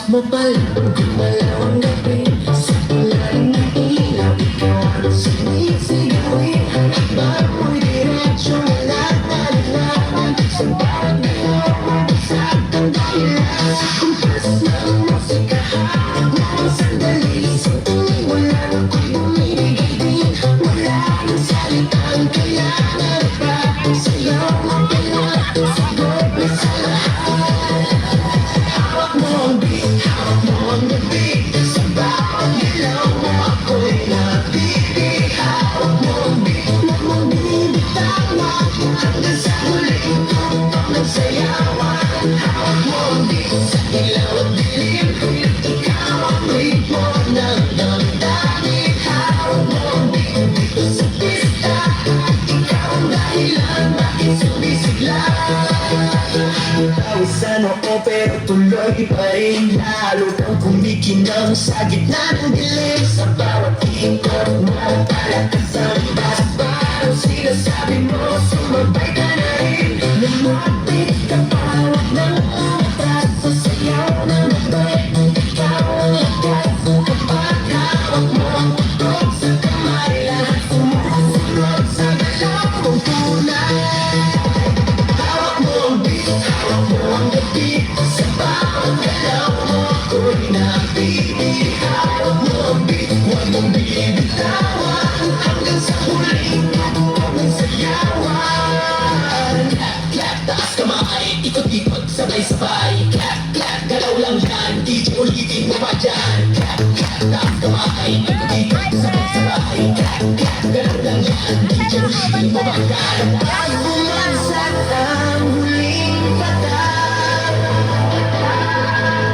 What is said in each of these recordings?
mo palang gumalaw ang gabi. Sa pularing ng ilaw, ikaw ang sinisigawin. Habang mo'y diretsyo, wala nalalaman. Sa bawat galaw, mabasag ang dahilan. Sa kumpas ng musika, mga sandali. Sa tuloy wala na ko'y bumibigay din. Wala ng salitang kailangan pa. Sa'yo ang kailangan, sagot na sa lahat. Hawak mo ang beat, hawak mo ang gabi. Sa bawat galaw mo ako'y nabibig. Hawak mo ang beat, huwag mong binibitawan. Hanggang sa huling tugtog ng sayawan. Hawak mo ang beat, sa ilaw at dilim. Ikaw ang ritmo ng damdamin. Hawak mo ang beat, dito sa pista. Ikaw ang dahilan, bakit sumisigla. Pawisan ako pero tuloy pa rin. Lalo kang kumikinang sa gitna ng dilim. Sa bawat ikot mo, palakas ang bas. Parang sinasabi mo, sumabay ka na rin. Lumapit ka pa, huwag nang umatas. Sa sayaw ng mabay, ikaw ang lakas. Kapag hawak mo ang tugtog sa kamay, lahat sumusunod sa galaw mong tunay. Hawak mo ang beat, hawak mo ang gabi. Sa bawat galaw mo ako'y nabibig. Hawak mo ang beat, huwag mong binibitawan. Hanggang sa huling tugtog ng sayawan. Clap, clap, taas kamay, ikot-ikot, sabay-sabay. Clap, clap, galaw lang yan, DJ ulitin mo pa dyan. Clap, clap, taas kamay, ikot-ikot, sabay-sabay. Clap, clap, galaw lang yan, DJ ulitin mo pa dyan. Pag bumansak ang huling patak,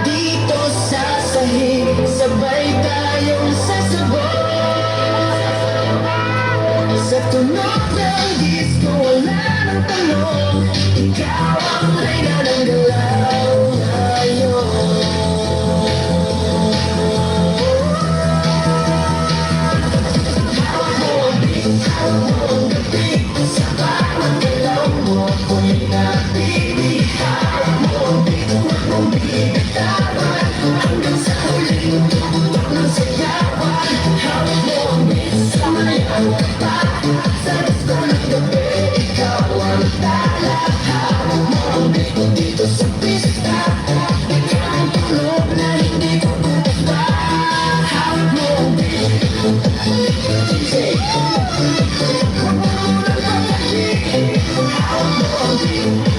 dito sa sahig, sabay tayong sasabog. Sa tunog ng disco, wala nang tanong. Ikaw ang reyna ng galaw ngayon. Hawak mo ang beat, hawak mo ang gabi. Sa bawat galaw mo ako'y nabibig. Hawak mo ang beat, huwag mong binibitawan. Hanggang sa huling tugtog ng sayawan. Hawak mo ang beat, sumayaw ka pa. Sa disco ng gabi, ikaw ang tala. Hawak mo ang beat, dito sa pista. Ikaw ang tulog na hindi ko bubaba. Hawak mo ang beat, DJ. Hawak mo ang beat.